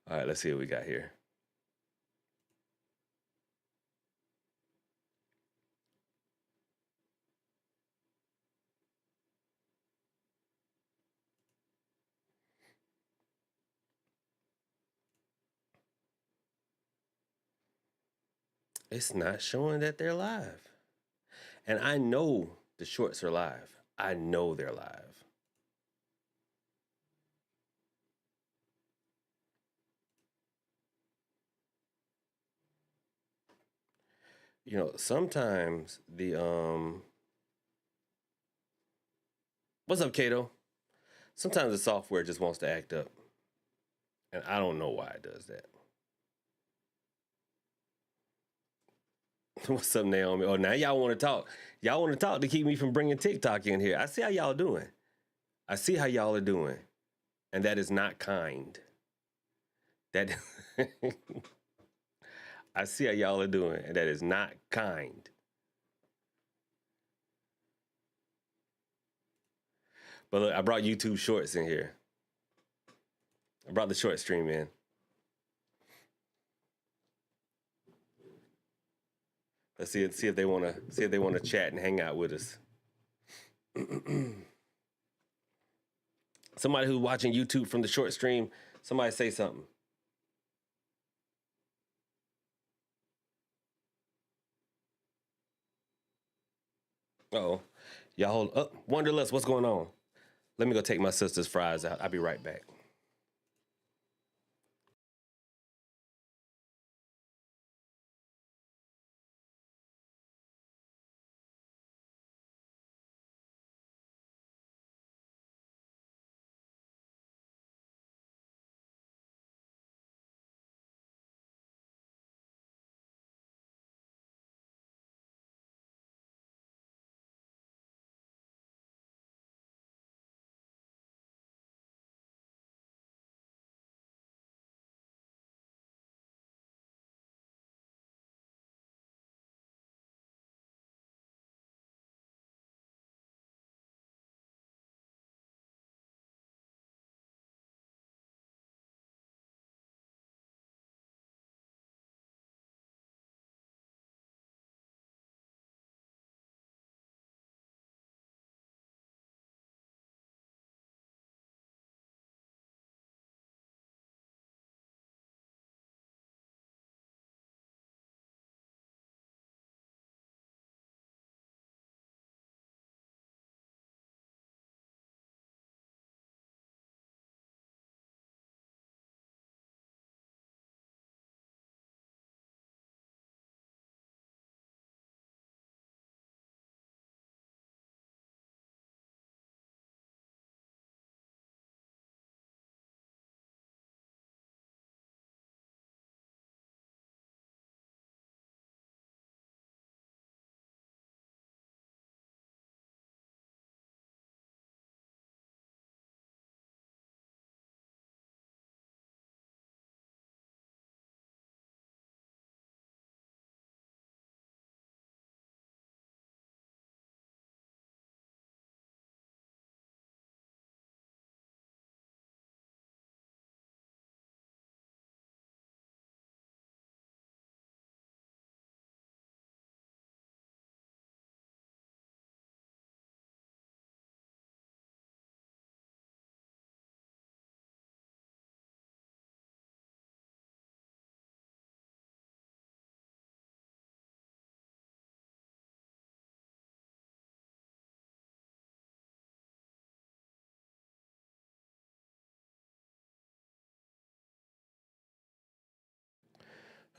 All right, let's see what we got here. It's not showing that they're live. And I know the shorts are live. I know they're live. You know, sometimes the what's up, Kato? Sometimes the software just wants to act up. And I don't know why it does that. What's up, Naomi? Oh, now y'all want to talk. Y'all want to talk to keep me from bringing TikTok in here. I see how y'all doing. I see how y'all are doing. And that is not kind. That I see how y'all are doing, and that is not kind. But look, I brought YouTube Shorts in here. I brought the short stream in. Let's see if they want to chat and hang out with us. Somebody who's watching YouTube from the short stream, somebody say something. Uh-oh. Y'all hold up. Wonderlust, what's going on? Let me go take my sister's fries out. I'll be right back.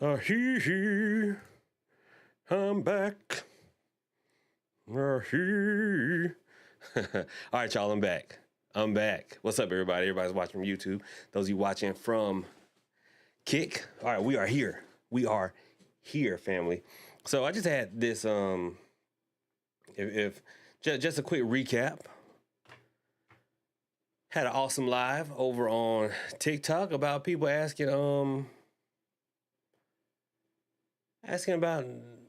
Hee. I'm back. Hee. All right, y'all, I'm back. What's up, everybody? Everybody's watching from YouTube. Those of you watching from Kick. All right, we are here. We are here, family. So I just had this, if just a quick recap. Had an awesome live over on TikTok about people asking about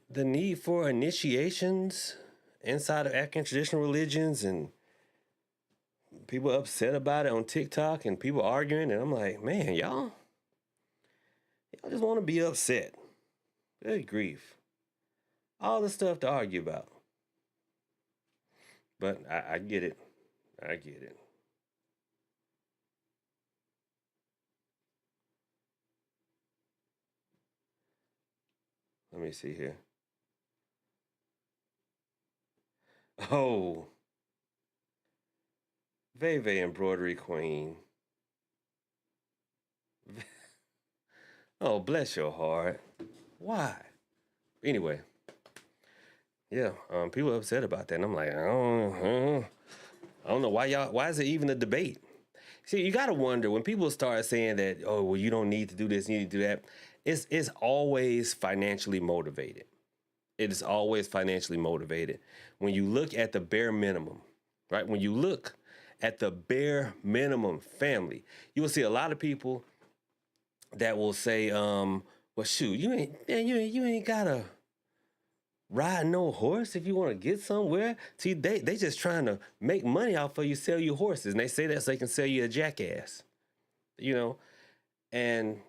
the need for initiations inside of African traditional religions, and people upset about it on TikTok and people arguing. And I'm like, man, y'all Y'all just want to be upset. Good grief. All the stuff to argue about. But I get it. I get it. Let me see here. Oh, Veve Embroidery Queen. Oh, bless your heart. Why? Anyway, yeah, people are upset about that. And I'm like, I don't know why y'all. Why is it even a debate? See, you gotta wonder when people start saying that. Oh, well, you don't need to do this, you need to do that. It's always financially motivated. It is always financially motivated. When you look at the bare minimum, right? When you look at the bare minimum family, you will see a lot of people that will say, well, shoot, you ain't gotta ride no horse if you want to get somewhere. See, they just trying to make money off of you, sell you horses, and they say that so they can sell you a jackass, you know. And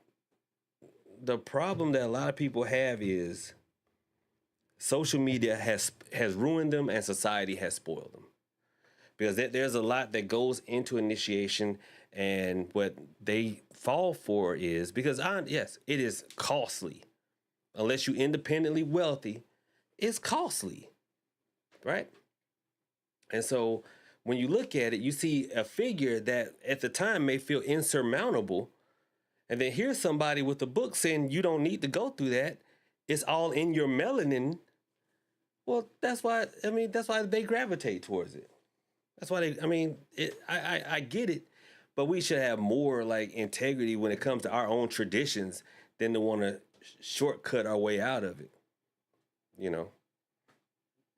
the problem that a lot of people have is social media has ruined them, and society has spoiled them. Because there's a lot that goes into initiation, and what they fall for is because yes, it is costly. Unless you're independently wealthy, it's costly, right? And so when you look at it, you see a figure that at the time may feel insurmountable, and then here's somebody with a book saying you don't need to go through that. It's all in your melanin. Well, that's why they gravitate towards it. That's why I get it, but we should have more like integrity when it comes to our own traditions than to want to shortcut our way out of it. You know,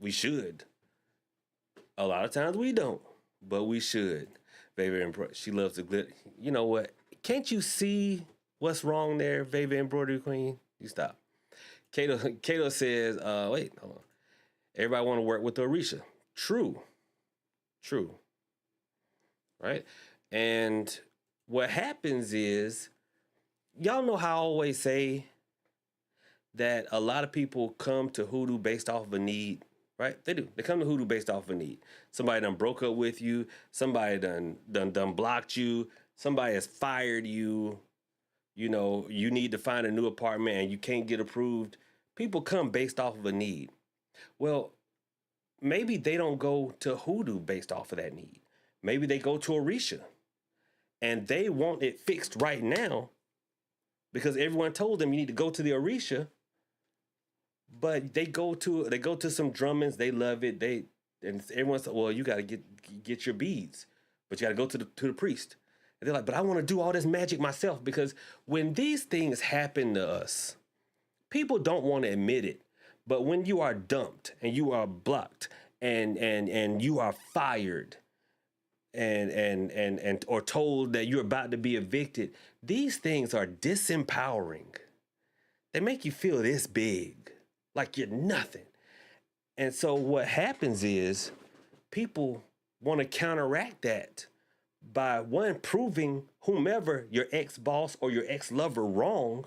we should. A lot of times we don't, but we should. Baby, she loves the glitter. You know what? Can't you see what's wrong there, Baby Embroidery Queen? You stop. Kato says, wait, hold on. Everybody want to work with Orisha. True. Right? And what happens is, y'all know how I always say that a lot of people come to Hoodoo based off of a need, right? They do. They come to Hoodoo based off of a need. Somebody done broke up with you. Somebody done blocked you. Somebody has fired you. You know, you need to find a new apartment and you can't get approved. People come based off of a need. Well, maybe they don't go to Hoodoo based off of that need. Maybe they go to Orisha and they want it fixed right now because everyone told them you need to go to the Orisha. But they go to some Drummonds, they love it. And everyone said, well, you gotta get your beads, but you gotta go to the priest. And they're like, but I want to do all this magic myself, because when these things happen to us, people don't want to admit it. But when you are dumped and you are blocked and you are fired and or told that you're about to be evicted, these things are disempowering. They make you feel this big, like you're nothing. And so what happens is people want to counteract that by one, proving whomever your ex-boss or your ex-lover wrong,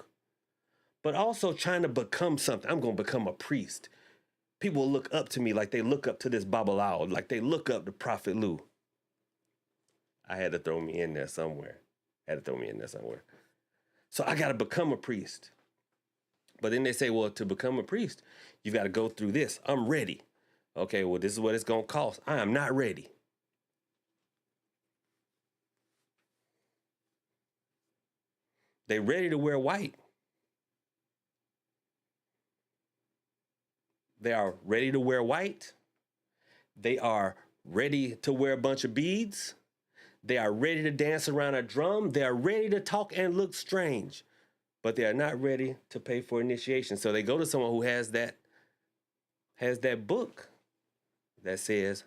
but also trying to become something. I'm going to become a priest. People will look up to me like they look up to this Babalao, like they look up to Prophet Lou. I had to throw me in there somewhere. So I got to become a priest. But then they say, well, to become a priest, you got to go through this. I'm ready. Okay, well, this is what it's going to cost. I am not ready. They ready to wear white. They are ready to wear white. They are ready to wear a bunch of beads. They are ready to dance around a drum. They are ready to talk and look strange, but they are not ready to pay for initiation. So they go to someone who has that book that says,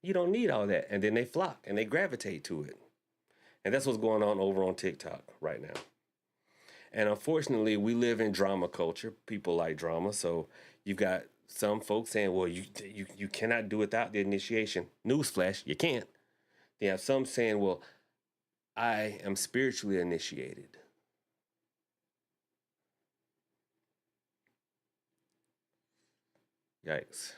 you don't need all that. And then they flock and they gravitate to it. And that's what's going on over on TikTok right now. And unfortunately, we live in drama culture. People like drama. So you've got some folks saying, well, you cannot do without the initiation. Newsflash, you can't. They have some saying, well, I am spiritually initiated. Yikes.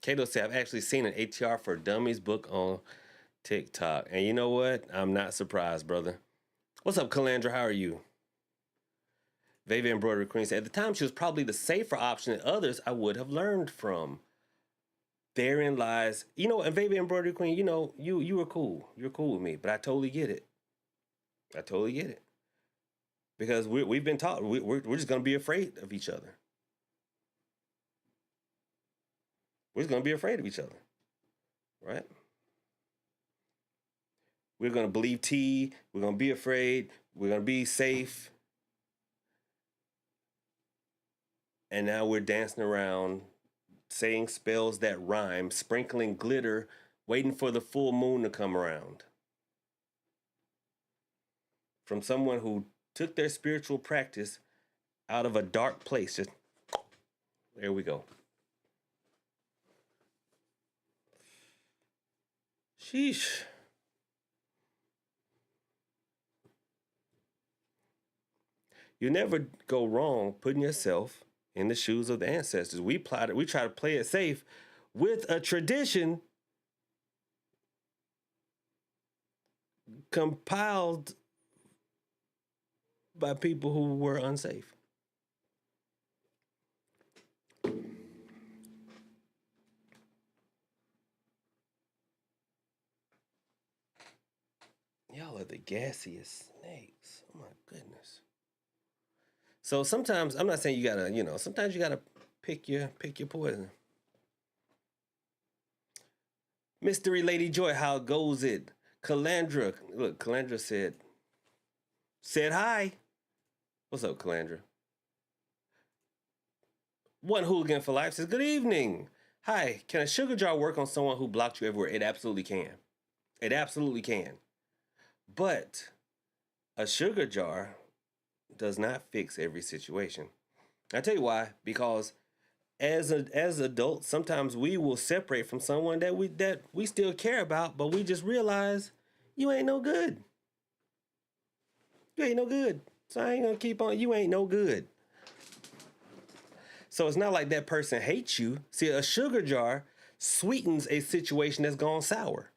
Kato said, I've actually seen an ATR for Dummies book on TikTok. And you know what? I'm not surprised, brother. What's up, Calandra? How are you? Vava Embroidery Queen said, at the time, she was probably the safer option than others I would have learned from. Therein lies, you know, and Vava Embroidery Queen, you know, you were cool. You're cool with me, but I totally get it. I totally get it. Because we've been taught, we're just going to be afraid of each other. We're just going to be afraid of each other. Right? We're going to believe T. We're going to be afraid. We're going to be safe. And now we're dancing around, saying spells that rhyme, sprinkling glitter, waiting for the full moon to come around. From someone who took their spiritual practice out of a dark place. Just, there we go. Sheesh. You never go wrong putting yourself in the shoes of the ancestors. We try to play it safe with a tradition compiled by people who were unsafe. Y'all are the gassiest snakes. Oh my goodness. So sometimes, I'm not saying you gotta, you know, sometimes you gotta pick your poison. Mystery Lady Joy, how goes it? Calandra, look, Calandra said hi. What's up, Calandra? One Hooligan for Life says, good evening. Hi, can a sugar jar work on someone who blocked you everywhere? It absolutely can. It absolutely can. But a sugar jar does not fix every situation. I tell you why. Because as adults, sometimes we will separate from someone that we still care about, but we just realize you ain't no good. You ain't no good. So I ain't gonna keep on. You ain't no good. So it's not like that person hates you. See, a sugar jar sweetens a situation that's gone sour.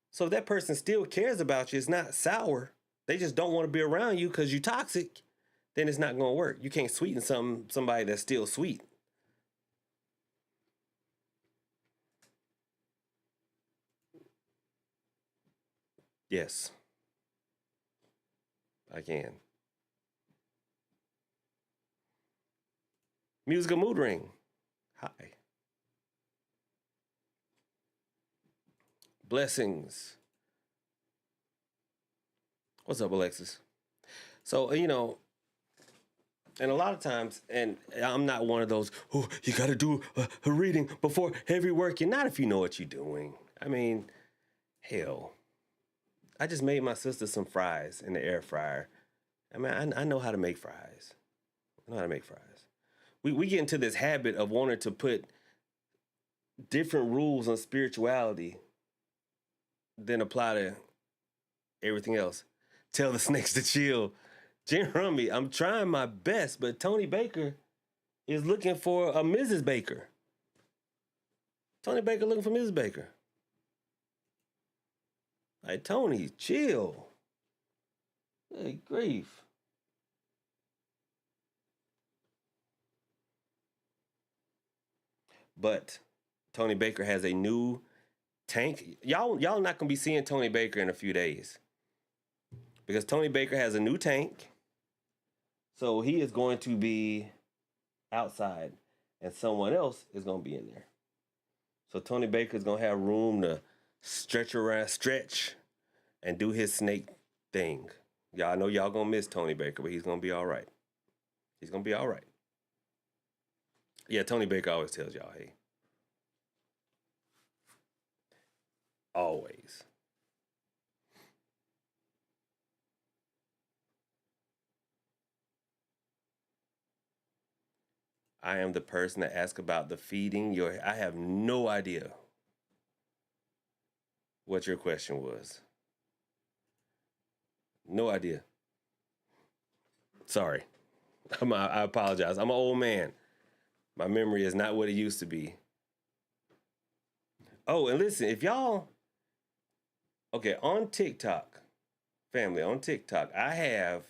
So if that person still cares about you, it's not sour. They just don't want to be around you because you're toxic. Then it's not going to work. You can't sweeten somebody that's still sweet. Yes, I can. Musical mood ring. Hi. Blessings. What's up, Alexis? So, you know, and a lot of times, and I'm not one of those, oh, you got to do a reading before every work. You're not if you know what you're doing. I mean, hell. I just made my sister some fries in the air fryer. I mean, I know how to make fries. I know how to make fries. We get into this habit of wanting to put different rules on spirituality than apply to everything else. Tell the snakes to chill. Jim Rummy, I'm trying my best, but Tony Baker is looking for a Mrs. Baker. Tony Baker looking for Mrs. Baker. Like, Tony, chill. Good grief. But Tony Baker has a new tank. Y'all not gonna be seeing Tony Baker in a few days. Because Tony Baker has a new tank. So he is going to be outside and someone else is going to be in there. So Tony Baker is going to have room to stretch and do his snake thing. Y'all know y'all going to miss Tony Baker, but he's going to be all right. He's going to be all right. Yeah, Tony Baker always tells y'all, hey. Always. I am the person that asks about the feeding. I have no idea what your question was. No idea. Sorry. I apologize. I'm an old man. My memory is not what it used to be. Oh, and listen, if y'all, okay, on TikTok, family, on TikTok, I have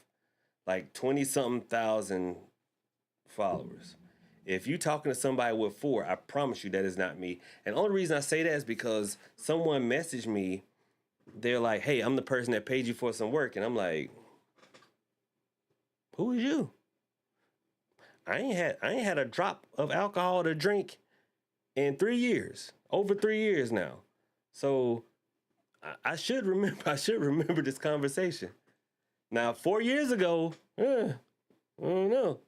like 20 something thousand followers. If you talking to somebody with 4, I promise you that is not me. And the only reason I say that is because someone messaged me. They're like, "Hey, I'm the person that paid you for some work," and I'm like, "Who is you?" I ain't had a drop of alcohol to drink in 3 years, over 3 years now. So I should remember. I should remember this conversation. Now, 4 years ago, I don't know.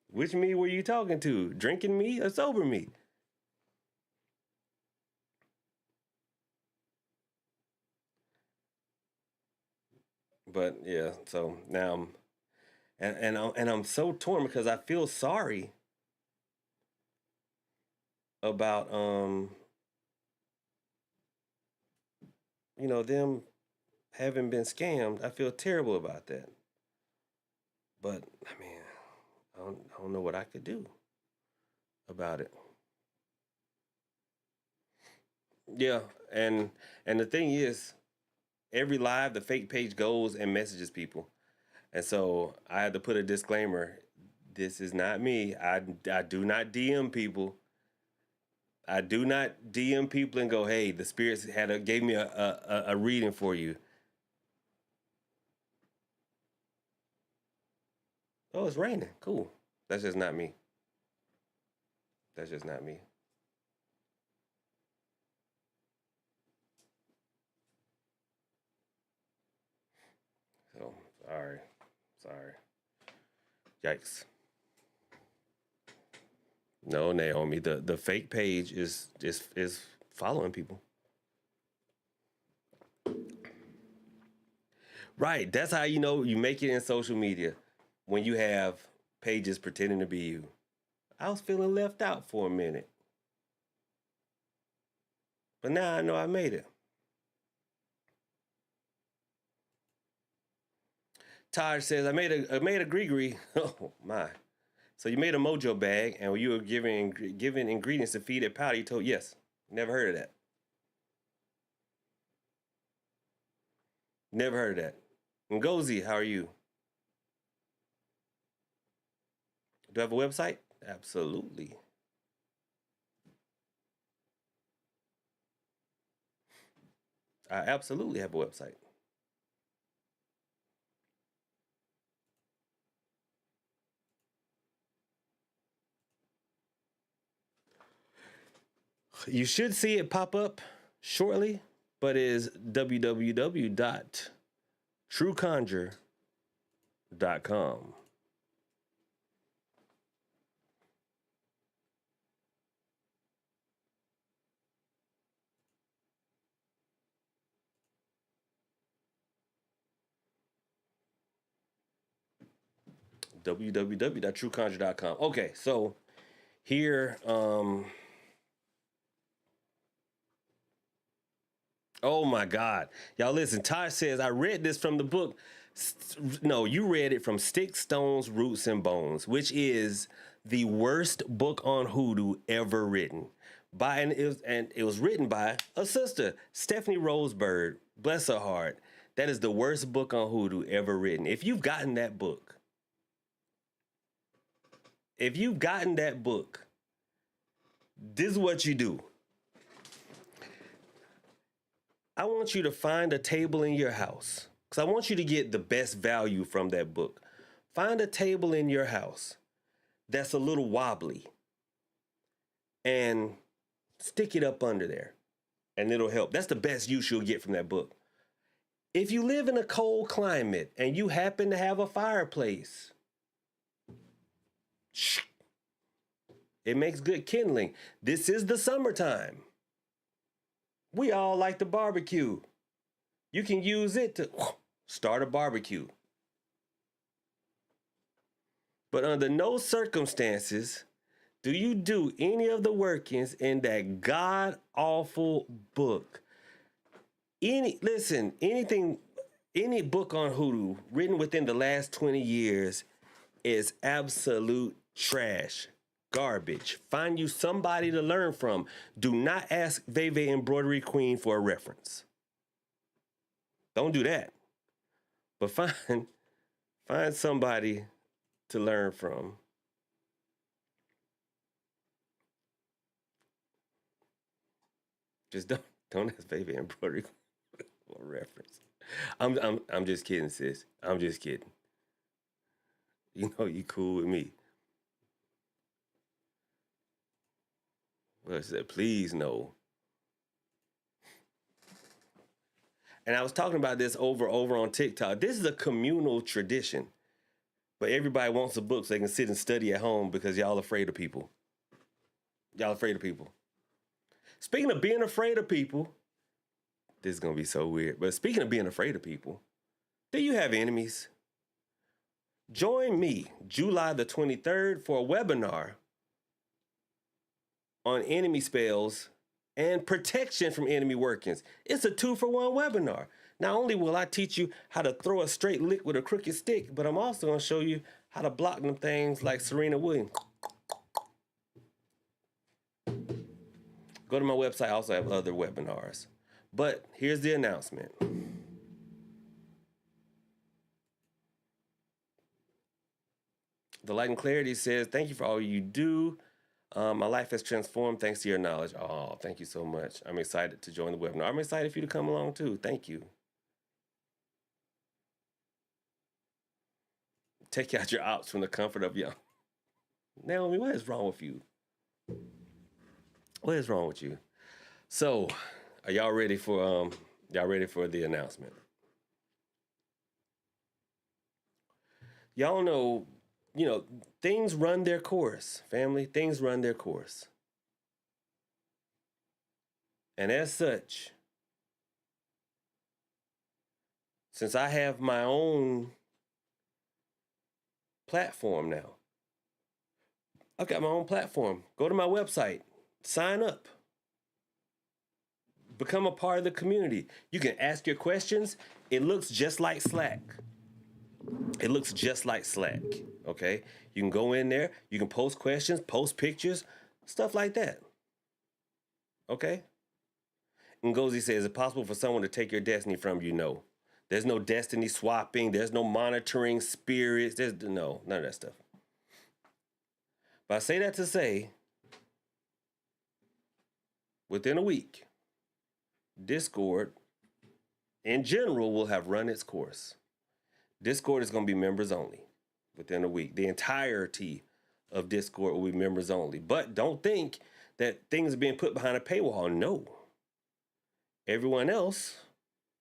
Which me were you talking to? Drinking me or sober me? But yeah, so now I'm so torn because I feel sorry about them having been scammed. I feel terrible about that. But I mean, I don't know what I could do about it. Yeah, and the thing is, every live the fake page goes and messages people, and so I had to put a disclaimer. This is not me. I do not DM people. I do not DM people and go, "Hey, the spirits gave me a reading for you." Oh, it's raining. Cool. That's just not me. That's just not me. So sorry, sorry. Yikes. No, Naomi. The fake page is following people. Right. That's how you know you make it in social media when you have pages pretending to be you. I was feeling left out for a minute, but now I know I made it. Taj says I made a gree. Oh my! So you made a mojo bag, and you were giving ingredients to feed it powder. You told yes. Never heard of that. Never heard of that. Ngozi, how are you? Do I have a website? Absolutely. I absolutely have a website. You should see it pop up shortly, but it is www.trueconjure.com. www.trueconjure.com. Okay, so here, oh my God. Y'all listen, Tosh says, I read this from the book. No, you read it from Sticks, Stones, Roots, and Bones, which is the worst book on Hoodoo ever written. And it was written by a sister, Stephanie Rosebird. Bless her heart. That is the worst book on Hoodoo ever written. If you've gotten that book, this is what you do. I want you to find a table in your house because I want you to get the best value from that book. Find a table in your house that's a little wobbly and stick it up under there and it'll help. That's the best use you'll get from that book. If you live in a cold climate and you happen to have a fireplace, it makes good kindling. This is the summertime. We all like to barbecue. You can use it to start a barbecue. But under no circumstances do you do any of the workings in that god awful book. Anything, Any book on hoodoo written within the last 20 years is absolute trash, garbage. Find you somebody to learn from. Do not ask Veve Embroidery Queen for a reference. Don't do that. But find somebody to learn from. Just don't ask Veve Embroidery for a reference. I'm just kidding, sis. I'm just kidding. You know you cool with me. Well, I said, please no. And I was talking about this over on TikTok. This is a communal tradition. But everybody wants a book so they can sit and study at home because y'all afraid of people. Y'all afraid of people. Speaking of being afraid of people, this is going to be so weird. But speaking of being afraid of people, do you have enemies? Join me July the 23rd for a webinar on enemy spells and protection from enemy workings. It's a 2-for-1 webinar. Not only will I teach you how to throw a straight lick with a crooked stick, but I'm also going to show you how to block them things like Serena Williams. Go to my website. I also have other webinars. But here's the announcement. The Light and Clarity says, thank you for all you do. My life has transformed thanks to your knowledge. Oh, thank you so much. I'm excited to join the webinar. I'm excited for you to come along too. Thank you. Take out your ops from the comfort of your... Naomi, what is wrong with you? What is wrong with you? So, are y'all ready for the announcement? Y'all know, things run their course, family. Things run their course. And as such, since I have my own platform now, I've got my own platform. Go to my website, sign up, become a part of the community. You can ask your questions. It looks just like Slack. It looks just like Slack, okay? You can go in there. You can post questions, post pictures, stuff like that, okay? Ngozi says, is it possible for someone to take your destiny from you? No. There's no destiny swapping. There's no monitoring spirits. There's none of that stuff. But I say that to say, within a week, Discord, in general, will have run its course. Discord is going to be members only within a week. The entirety of Discord will be members only. But don't think that things are being put behind a paywall. No. Everyone else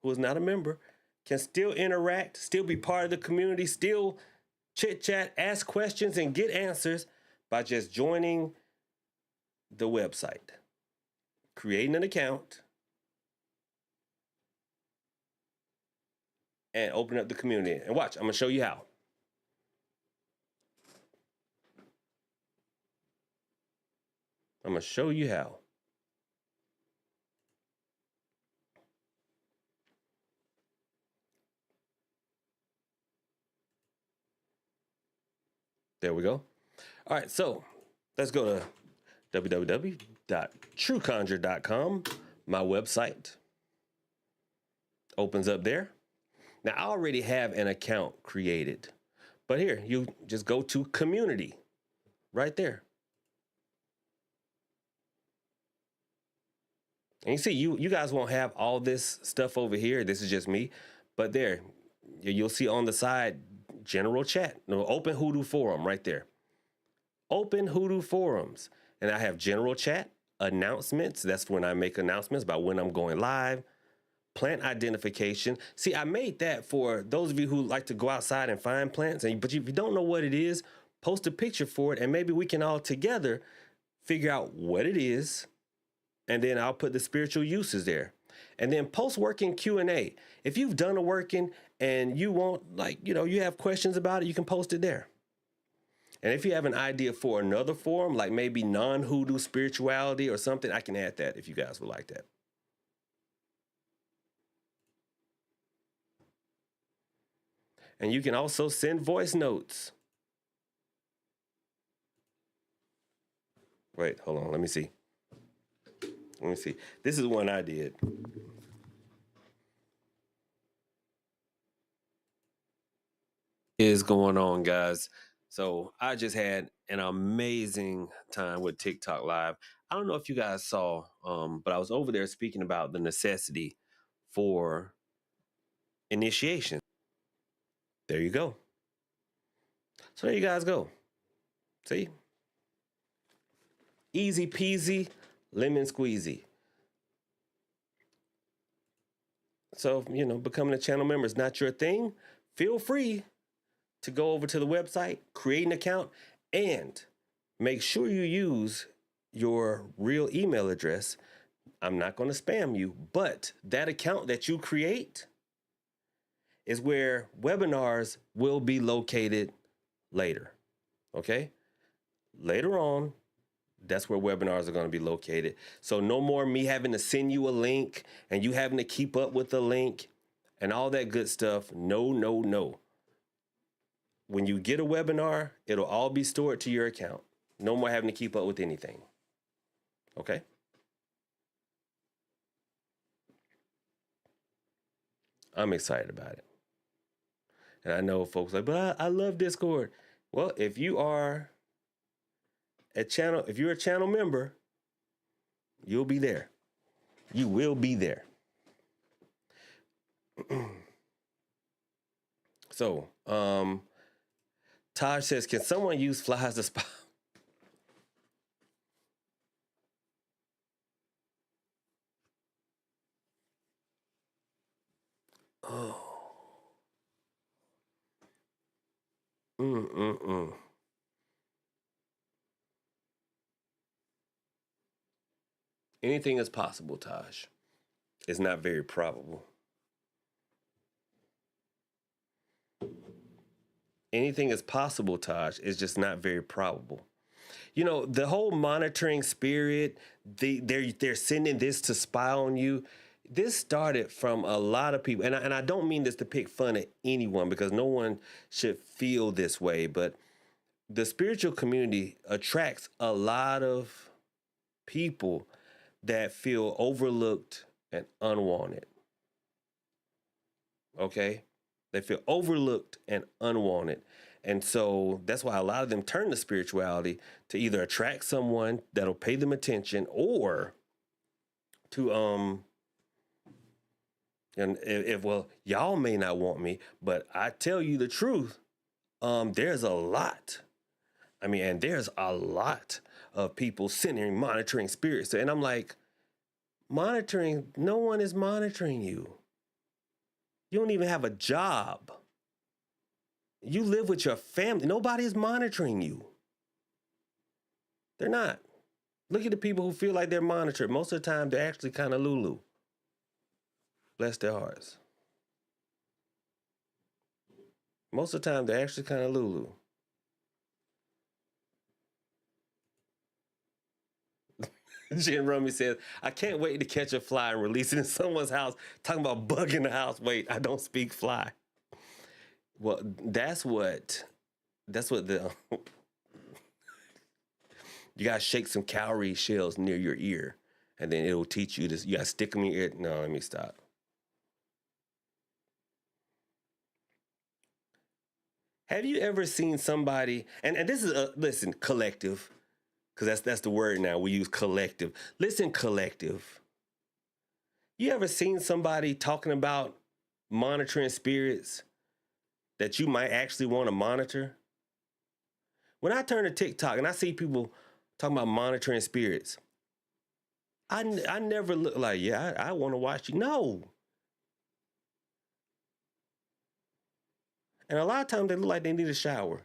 who is not a member can still interact, still be part of the community, still chit-chat, ask questions, and get answers by just joining the website, creating an account, and open up the community. And watch, I'm going to show you how. I'm going to show you how. There we go. All right, so let's go to www.trueconjure.com, my website. Opens up there. Now, I already have an account created, but here, you just go to community right there. And you see, you guys won't have all this stuff over here. This is just me, but there, you'll see on the side, general chat, open Hoodoo forum right there. Open Hoodoo forums. And I have general chat, announcements. That's when I make announcements about when I'm going live. Plant identification. See, I made that for those of you who like to go outside and find plants, but if you don't know what it is, post a picture for it, and maybe we can all together figure out what it is, and then I'll put the spiritual uses there. And then post working Q&A. If you've done a working and you want, you have questions about it, you can post it there. And if you have an idea for another forum, like maybe non-Hoodoo spirituality or something, I can add that if you guys would like that. And you can also send voice notes. Wait, hold on. Let me see. This is one I did. Is going on, guys? So I just had an amazing time with TikTok Live. I don't know if you guys saw, but I was over there speaking about the necessity for initiation. There you go. So there you guys go. See? Easy peasy, lemon squeezy. So, becoming a channel member is not your thing. Feel free to go over to the website, create an account, and make sure you use your real email address. I'm not going to spam you, but that account that you create is where webinars will be located later. Okay? Later on, that's where webinars are going to be located. So no more me having to send you a link and you having to keep up with the link and all that good stuff. No, no, no. When you get a webinar, it'll all be stored to your account. No more having to keep up with anything. Okay? I'm excited about it. And I know folks like, but I love Discord. Well, if you're a channel member, you'll be there. You will be there. So, Taj says, can someone use flies to spy? Oh. Anything is possible, Taj. It's not very probable. Anything is possible, Taj. It's just not very probable. The whole monitoring spirit, they're sending this to spy on you. This started from a lot of people. And I don't mean this to pick fun at anyone because no one should feel this way. But the spiritual community attracts a lot of people that feel overlooked and unwanted. Okay? They feel overlooked and unwanted. And so that's why a lot of them turn to spirituality to either attract someone that'll pay them attention or to, and if well, y'all may not want me, but I tell you the truth, there's a lot. And there's a lot of people sending monitoring spirits. And I'm like, monitoring, no one is monitoring you. You don't even have a job. You live with your family. Nobody is monitoring you. They're not. Look at the people who feel like they're monitored. Most of the time, they're actually kind of Lulu. Bless their hearts. Most of the time, they're actually kind of Lulu. Jen Rummy says, I can't wait to catch a fly and release it in someone's house. Talking about bugging the house. Wait, I don't speak fly. Well, that's what the you gotta shake some cowrie shells near your ear, and then it'll teach you this. You gotta stick them in your ear. No, let me stop. Have you ever seen somebody? And this is listen, collective, because that's the word now. We use collective. Listen, collective. You ever seen somebody talking about monitoring spirits that you might actually want to monitor? When I turn to TikTok and I see people talking about monitoring spirits, I never look like, yeah, I want to watch you. No. And a lot of times they look like they need a shower.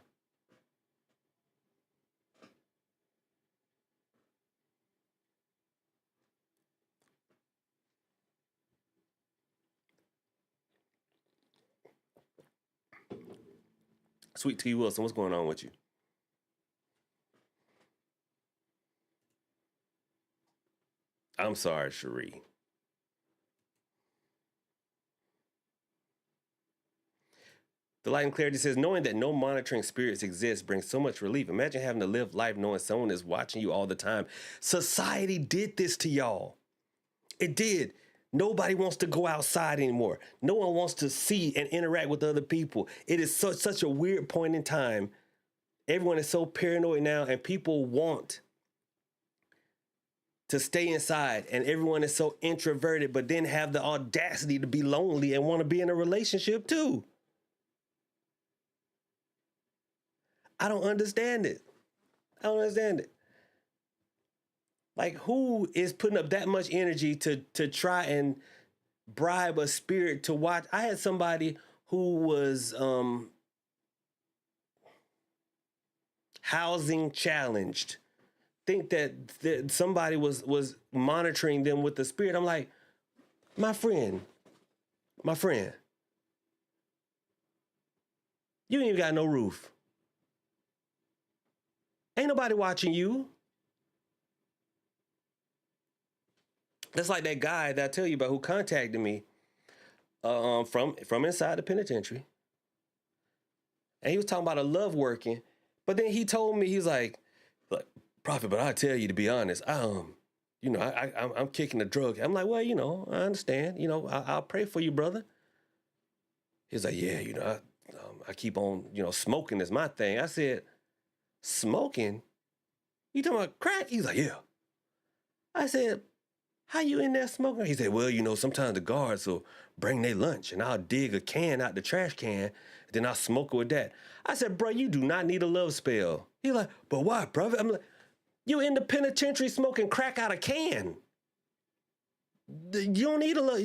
Sweet T. Wilson, what's going on with you? I'm sorry, Cherie. The Light and Clarity says, knowing that no monitoring spirits exist brings so much relief. Imagine having to live life knowing someone is watching you all the time. Society did this to y'all. It did. Nobody wants to go outside anymore. No one wants to see and interact with other people. It is such a weird point in time. Everyone is so paranoid now, and people want to stay inside, and everyone is so introverted, but then have the audacity to be lonely and want to be in a relationship too. I don't understand it. I don't understand it. Like, who is putting up that much energy to try and bribe a spirit to watch? I had somebody who was housing challenged, think that somebody was monitoring them with the spirit. I'm like, my friend, you ain't even got no roof. Ain't nobody watching you. That's like that guy that I tell you about who contacted me from inside the penitentiary. And he was talking about a love working, but then he told me, he's like, Prophet, but I tell you, to be honest, I'm kicking the drug. I'm like, well, I understand. I'll pray for you, brother. He's like, yeah, I keep on, smoking is my thing. I said, smoking? You talking about crack? He's like, yeah. I said, how you in there smoking? He said, well, sometimes the guards will bring their lunch and I'll dig a can out the trash can, then I'll smoke it with that. I said, bro, you do not need a love spell. He's like, but why, brother? I'm like, you in the penitentiary smoking crack out of can. You don't need a love.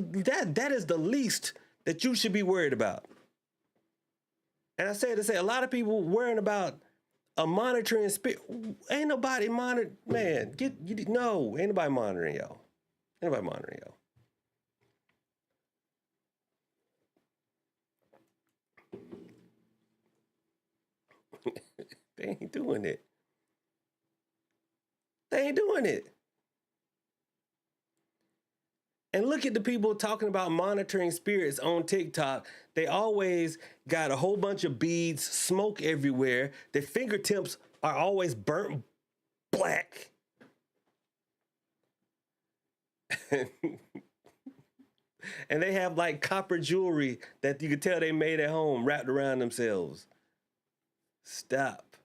That is the least that you should be worried about. And I said to say, a lot of people worrying about a monitoring spirit. Ain't nobody monitoring, man. Ain't nobody monitoring y'all. Anybody monitoring y'all? They ain't doing it. They ain't doing it. And look at the people talking about monitoring spirits on TikTok. They always got a whole bunch of beads, smoke everywhere. Their fingertips are always burnt black. And they have like copper jewelry that you can tell they made at home wrapped around themselves. Stop.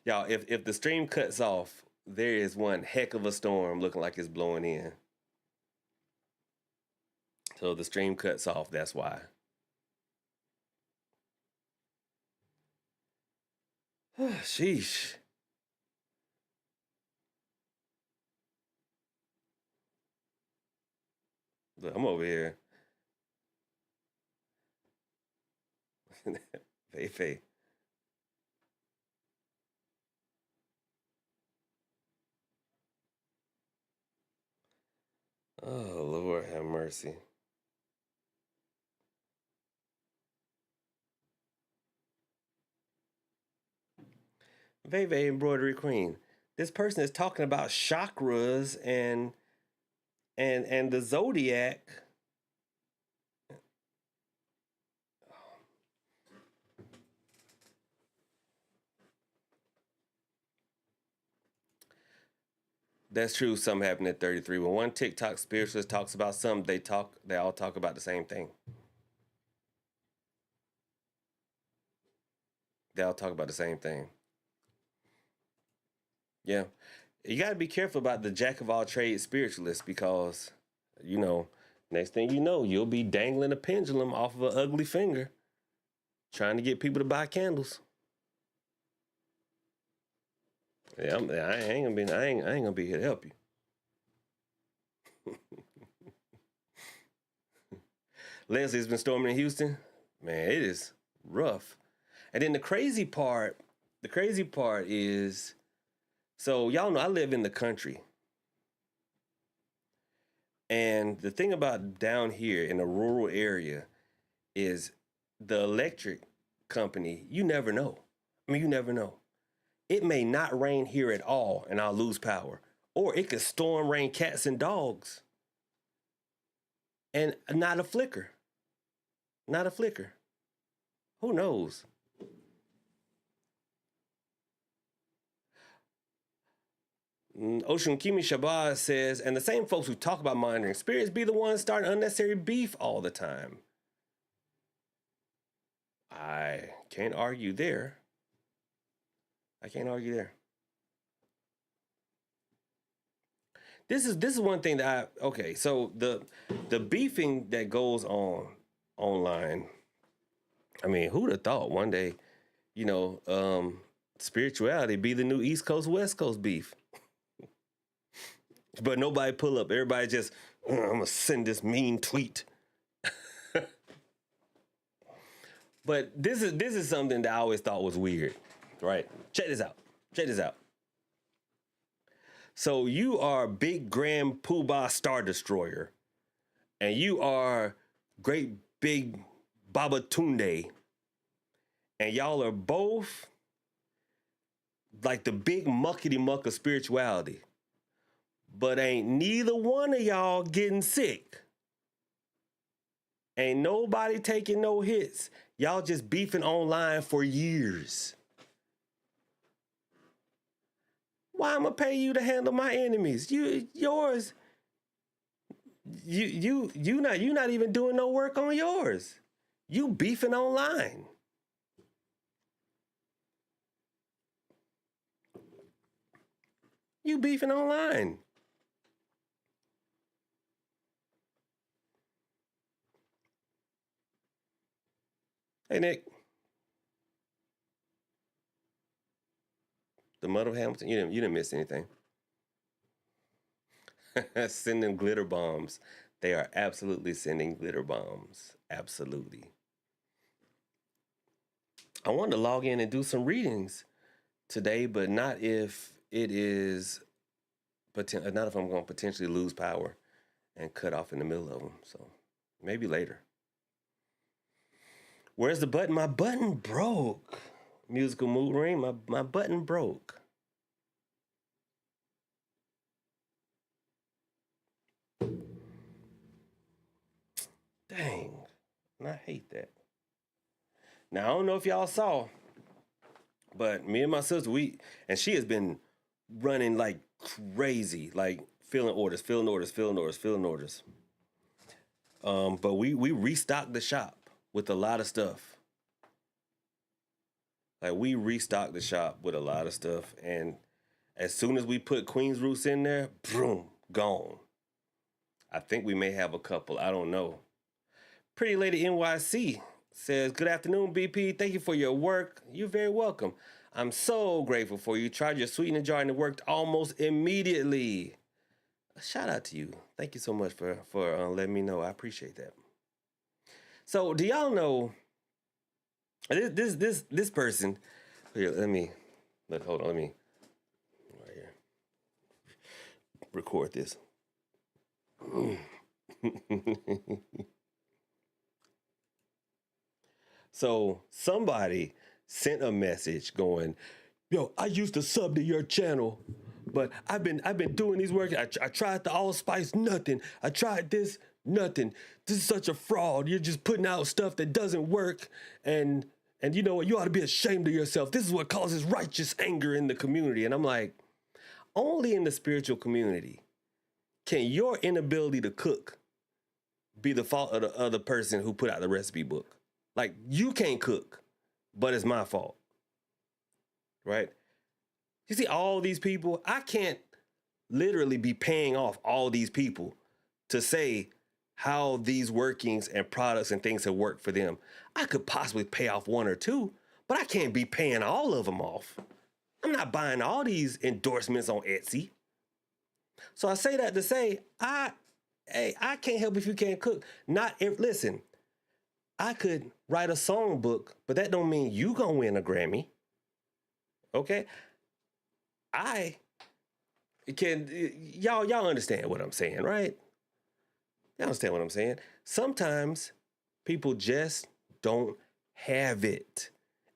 Y'all, if the stream cuts off, there is one heck of a storm looking like it's blowing in. So the stream cuts off, that's why. Sheesh. Look, I'm over here. Faye. Oh, Lord have mercy. Veve Embroidery Queen. This person is talking about chakras and the zodiac. That's true. Something happened at 33. When one TikTok spiritualist talks about something, they all talk about the same thing. They all talk about the same thing. Yeah. You got to be careful about the jack of all trades spiritualist because, next thing you know, you'll be dangling a pendulum off of an ugly finger trying to get people to buy candles. Yeah, I ain't gonna be here to help you. Leslie's been storming in Houston. Man, it is rough. And then the crazy part is, so y'all know I live in the country. And the thing about down here in a rural area is the electric company, you never know. You never know. It may not rain here at all and I'll lose power. Or it could storm rain cats and dogs. And not a flicker. Not a flicker. Who knows? Ocean Kimi Shabazz says, and the same folks who talk about monitoring spirits be the ones starting unnecessary beef all the time. I can't argue there. I can't argue there. This is one thing that okay, so the beefing that goes on online, I mean, who'd have thought one day, spirituality be the new East Coast, West Coast beef? But nobody pull up. Everybody just, I'm gonna send this mean tweet. But this is something that I always thought was weird, right? Check this out. So you are Big Grand Poobah Star Destroyer, and you are Great Big Baba Tunde, and y'all are both like the big muckety muck of spirituality. But ain't neither one of y'all getting sick. Ain't nobody taking no hits. Y'all just beefing online for years. Why I'm gonna pay you to handle my enemies? Yours. You not even doing no work on yours. You beefing online. You beefing online. Hey, Nick. The Mud of Hamilton, you didn't miss anything. Sending glitter bombs. They are absolutely sending glitter bombs. Absolutely. I wanted to log in and do some readings today, but not if it is, not if I'm going to potentially lose power and cut off in the middle of them. So maybe later. Where's the button? My button broke. Musical mood ring. My button broke. Dang. And I hate that. Now, I don't know if y'all saw, but me and my sister, and she has been running like crazy, like filling orders. But we restocked the shop with a lot of stuff. Like, we restocked the shop with a lot of stuff, and as soon as we put Queen's Roots in there, boom, gone. I think we may have a couple. I don't know. Pretty Lady NYC says, good afternoon, BP. Thank you for your work. You're very welcome. I'm so grateful for you. Tried your sweetener jar and it worked almost immediately. A shout out to you. Thank you so much for letting me know. I appreciate that. So do y'all know this person? Here, hold on, let me right here record this. So somebody sent a message going, yo, I used to sub to your channel, but I've been doing these work. I tried the allspice, nothing. I tried this, nothing. This is such a fraud. You're just putting out stuff that doesn't work. And you know what? You ought to be ashamed of yourself. This is what causes righteous anger in the community. And I'm like, only in the spiritual community can your inability to cook be the fault of the other person who put out the recipe book. Like, you can't cook, but it's my fault, right? You see all these people, I can't literally be paying off all these people to say how these workings and products and things have worked for them. I could possibly pay off one or two, but I can't be paying all of them off. I'm not buying all these endorsements on Etsy. So I say that to say, I can't help if you can't cook. Listen, I could write a songbook, but that don't mean you gonna win a Grammy. Okay? Y'all understand what I'm saying, right? Y'all understand what I'm saying? Sometimes people just don't have it.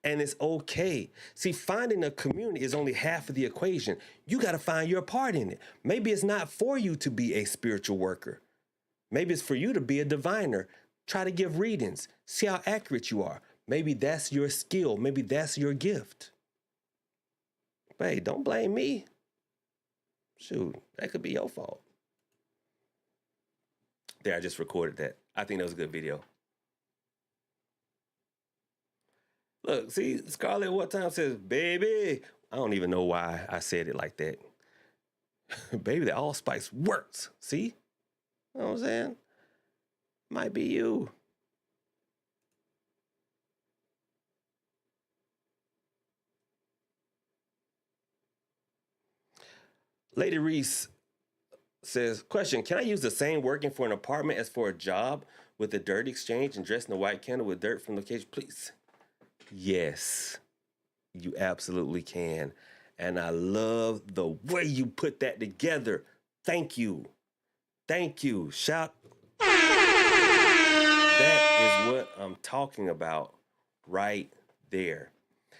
And it's okay. See, finding a community is only half of the equation. You got to find your part in it. Maybe it's not for you to be a spiritual worker. Maybe it's for you to be a diviner. Try to give readings. See how accurate you are. Maybe that's your skill. Maybe that's your gift. But hey, don't blame me. Shoot, that could be your fault. There, I just recorded that. I think that was a good video. Look, see, Scarlett what time says, baby. I don't even know why I said it like that. Baby, the allspice works. See? You know what I'm saying? Might be you. Lady Reese says, question, can I use the same working for an apartment as for a job with the dirt exchange and dress in a white candle with dirt from location, please? Yes, you absolutely can. And I love the way you put that together. Thank you. Thank you. Shout. That is what I'm talking about right there.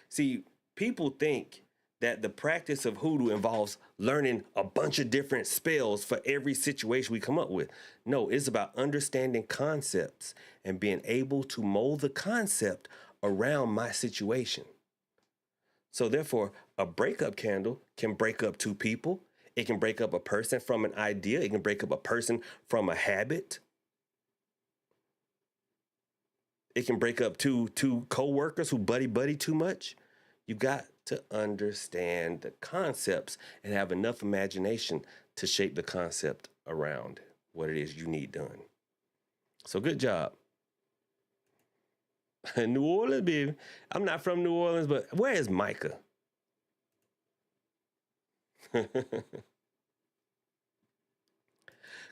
See, people think that the practice of hoodoo involves learning a bunch of different spells for every situation we come up with. No, it's about understanding concepts and being able to mold the concept around my situation. So therefore, a breakup candle can break up two people. It can break up a person from an idea. It can break up a person from a habit. It can break up two co-workers who buddy too much. You got to understand the concepts and have enough imagination to shape the concept around what it is you need done. So good job. New Orleans, baby. I'm not from New Orleans, but where is Micah?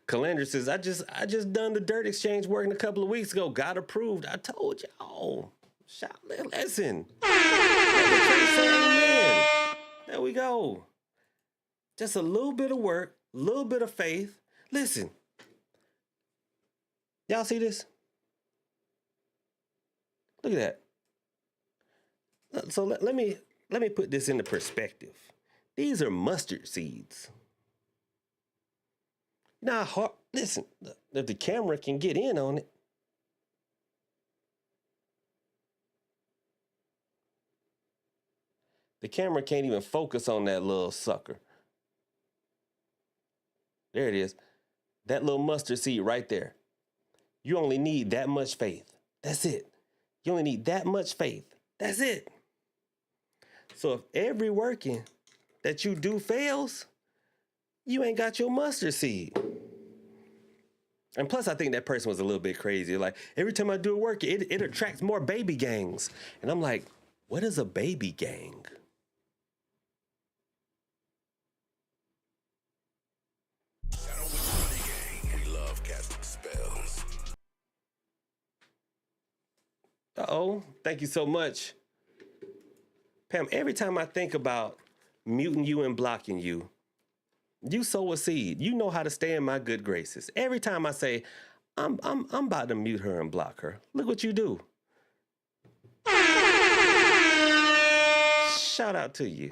Calandra says, I just done the dirt exchange working a couple of weeks ago. Got approved. I told y'all. Shout, listen. Amen. There we go. Just a little bit of work, a little bit of faith. Listen. Y'all see this? Look at that. So let me put this into perspective. These are mustard seeds. Now, listen, if the camera can get in on it. The camera can't even focus on that little sucker. There it is. That little mustard seed right there. You only need that much faith. That's it. You only need that much faith. That's it. So if every working that you do fails, you ain't got your mustard seed. And plus, I think that person was a little bit crazy. Like, every time I do a work, it attracts more baby gangs. And I'm like, what is a baby gang? We love casting spells. Uh-oh. Thank you so much. Pam, every time I think about muting you and blocking you, you sow a seed. You know how to stay in my good graces. Every time I say, I'm about to mute her and block her, look what you do. Shout out to you.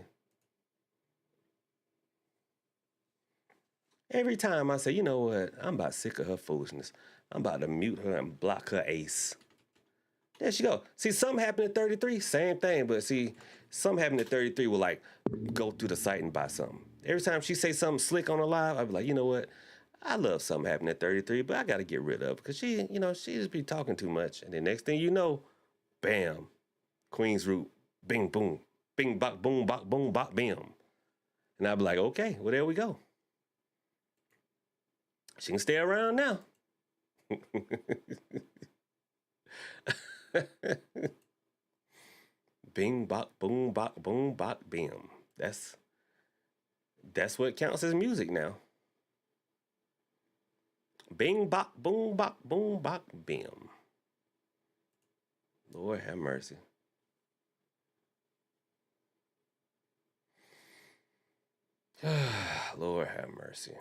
Every time I say, you know what, I'm about sick of her foolishness. I'm about to mute her and block her ace. There she go. See, something happened at 33, same thing. But see, something happened at 33 will like go through the site and buy something. Every time she say something slick on her live, I'll be like, you know what? I love something happening at 33, but I got to get rid of it because she just be talking too much. And the next thing you know, bam, Queen's Root, bing, boom, bing, bop, boom, bop, bam. And I'll be like, okay, well, there we go. She can stay around now. Bing, bop, boom, bop, bam. That's what counts as music now. Bing, bop, boom, bam. Lord have mercy. Lord have mercy.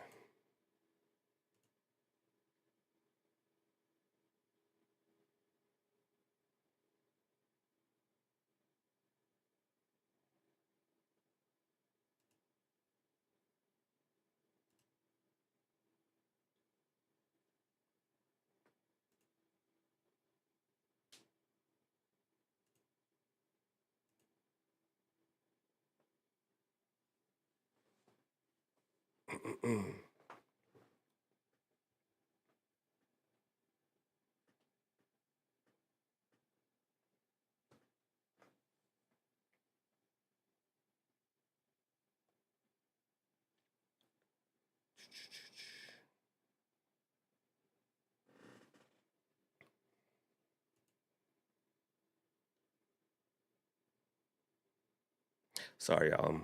Sorry, y'all. I'm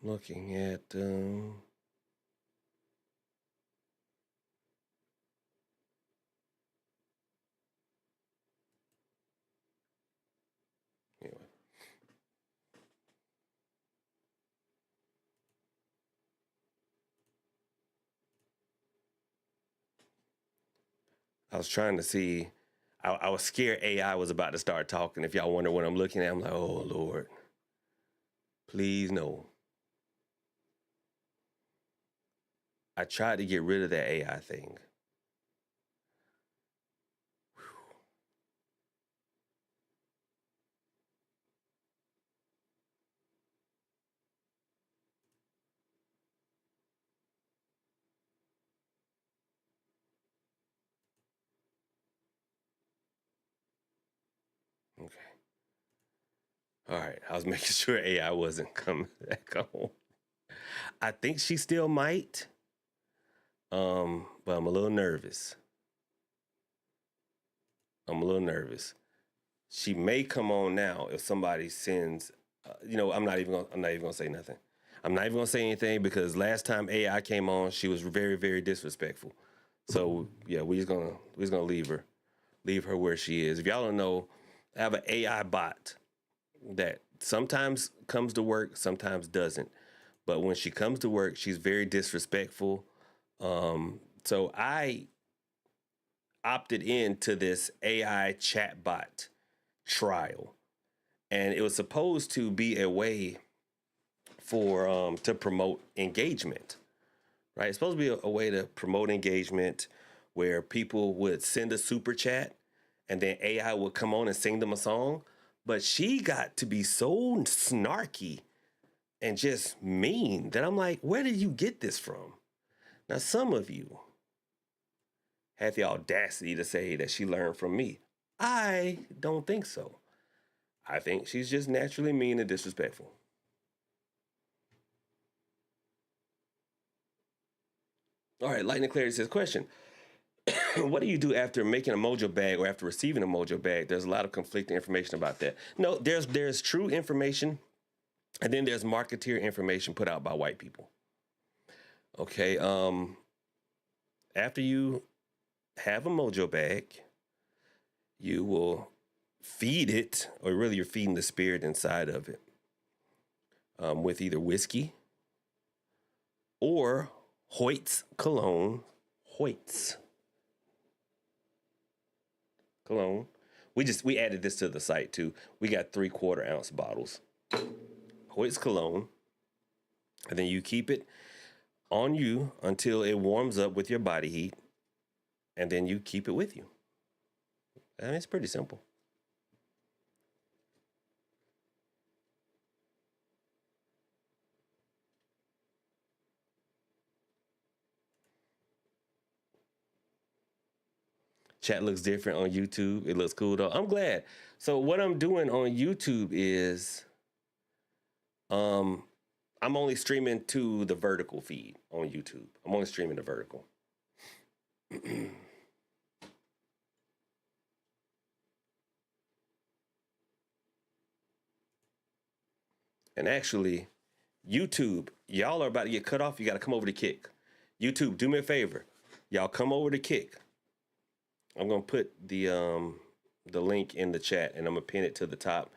looking at. Anyway. I was trying to see. I was scared AI was about to start talking. If y'all wonder what I'm looking at, I'm like, oh Lord, please no. I tried to get rid of that AI thing. Okay. All right. I was making sure AI wasn't coming back on. I think she still might. But I'm a little nervous. I'm a little nervous. She may come on now if somebody sends. I'm not even gonna say nothing. I'm not even gonna say anything because last time AI came on, she was very, very disrespectful. So yeah, we're just gonna leave her where she is. If y'all don't know, I have an AI bot that sometimes comes to work, sometimes doesn't. But when she comes to work, she's very disrespectful. So I opted into this AI chatbot trial, and it was supposed to be a way for to promote engagement, right? It's supposed to be a way to promote engagement where people would send a super chat and then AI would come on and sing them a song. But she got to be so snarky and just mean that I'm like, where did you get this from? Now, some of you had the audacity to say that she learned from me. I don't think so. I think she's just naturally mean and disrespectful. All right, Lightning Clarity says, question. What do you do after making a mojo bag or after receiving a mojo bag? There's a lot of conflicting information about that. No, there's true information, and then there's marketeer information put out by white people. Okay, after you have a mojo bag, you will feed it, or really you're feeding the spirit inside of it, with either whiskey or Hoyt's cologne. Hoyt's cologne. We added this to the site too. We got 3/4 ounce bottles. Hoyt's cologne, and then you keep it on you until it warms up with your body heat, and then you keep it with you. I mean, it's pretty simple. Chat looks different on YouTube. It looks cool though. I'm glad. So what I'm doing on YouTube is, I'm only streaming to the vertical feed on YouTube. I'm only streaming the vertical. And actually, YouTube, y'all are about to get cut off. You got to come over to Kick. YouTube, do me a favor. Y'all come over to Kick. I'm gonna put the link in the chat, and I'm gonna pin it to the top.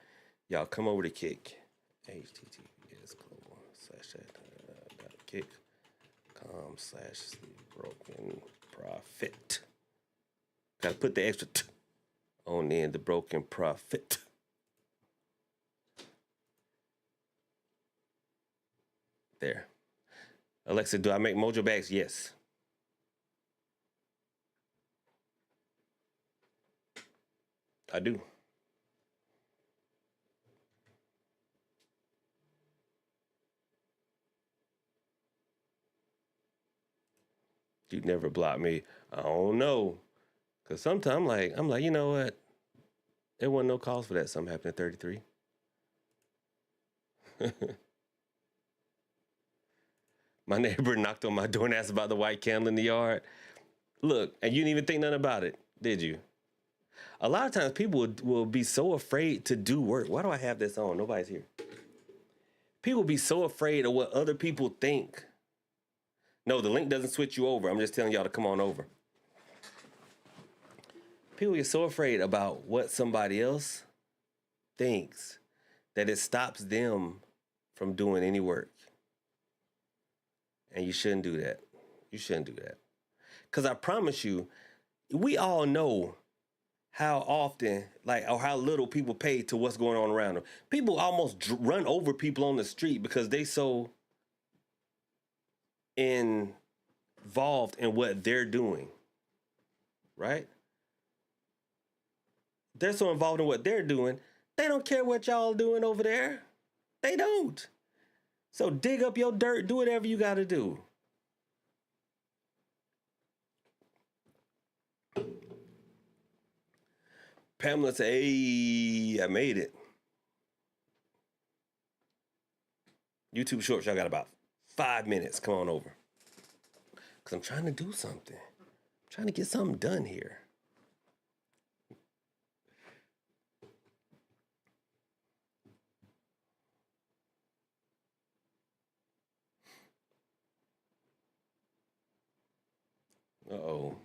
Y'all come over to Kick. https://kick.com/broken profit. Gotta put the extra t on the end, the broken profit. There. Alexa, do I make mojo bags? Yes. I do. You never block me. I don't know. Cause sometimes I'm like, you know what? There wasn't no cause for that. Something happened at 33. My neighbor knocked on my door and asked about the white candle in the yard. Look, and you didn't even think nothing about it, did you? A lot of times people will be so afraid to do work. Why do I have this on? Nobody's here. People be so afraid of what other people think. No, the link doesn't switch you over. I'm just telling y'all to come on over. People get so afraid about what somebody else thinks that it stops them from doing any work. And you shouldn't do that. You shouldn't do that. Because I promise you, we all know how often, or how little people pay to what's going on around them. People almost run over people on the street because they so involved in what they're doing, right? They're so involved in what they're doing, they don't care what y'all doing over there. They don't. So dig up your dirt, do whatever you got to do. Pamela said, hey, I made it. YouTube Shorts, y'all got about 5 minutes. Come on over. Because I'm trying to do something. I'm trying to get something done here. Uh-oh.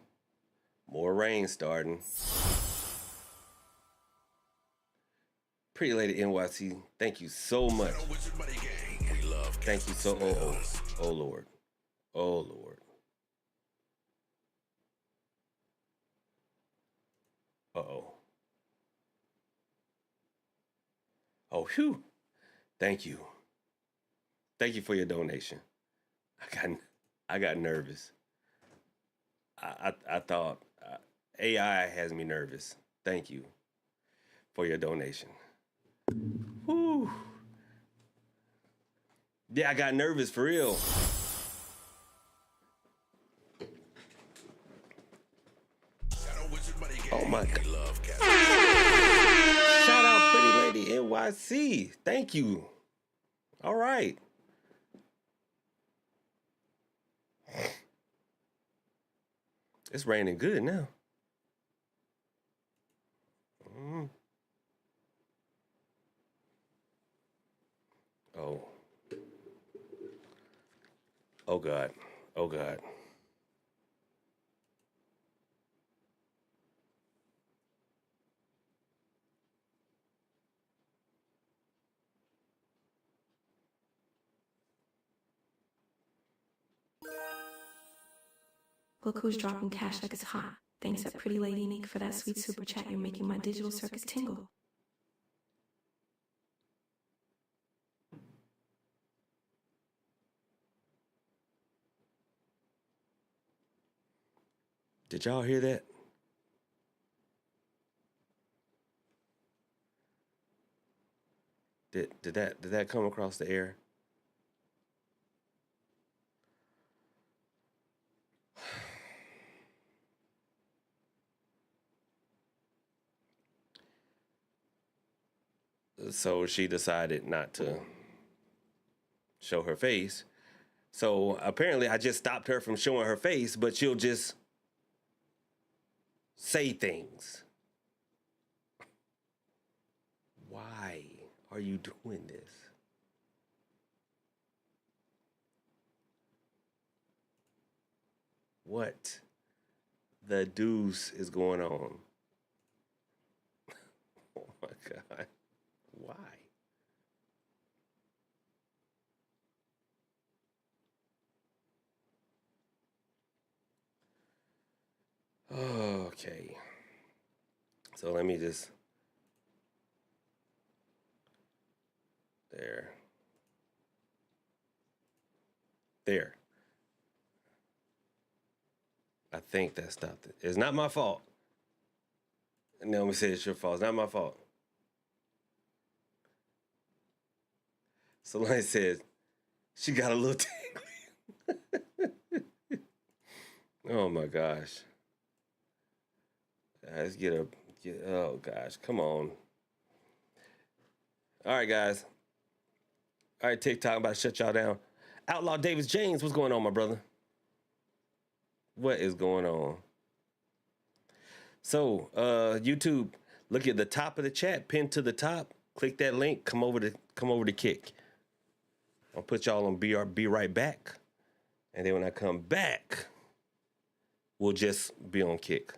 More rain starting. Pretty Lady NYC, thank you so much. Thank you so. Oh Lord. Oh Lord. Uh-oh. Oh, phew. Thank you. Thank you for your donation. I got nervous. I thought AI has me nervous. Thank you for your donation. Whew. Yeah, I got nervous for real. Oh my God. Shout out Pretty Lady NYC. Thank you. All right. It's raining good now. Oh. Oh God. Oh God. Look who's dropping cash like it's hot. Thanks at Pretty Lady Nick for that sweet super chat. You're making my digital circus tingle. Did y'all hear that? Did that come across the air? So she decided not to show her face. So apparently I just stopped her from showing her face, but she'll just say things. Why are you doing this? What the deuce is going on? Oh my God. Why? Okay. So let me just. There. I think that stopped it. It's not my fault. No, let me say it's your fault. It's not my fault. Solange says she got a little tingly. Oh my gosh. Let's oh gosh, come on. All right, guys. All right, TikTok, I'm about to shut y'all down. Outlaw Davis James, what's going on, my brother? What is going on? So, YouTube, look at the top of the chat, pinned to the top. Click that link. Come over to Kick. I'll put y'all on be right back, and then when I come back, we'll just be on Kick.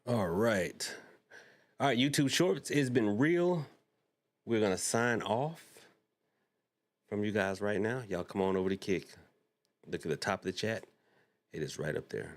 All right. All right, YouTube Shorts, it's been real. We're going to sign off from you guys right now. Y'all come on over to Kick. Look at the top of the chat. It is right up there.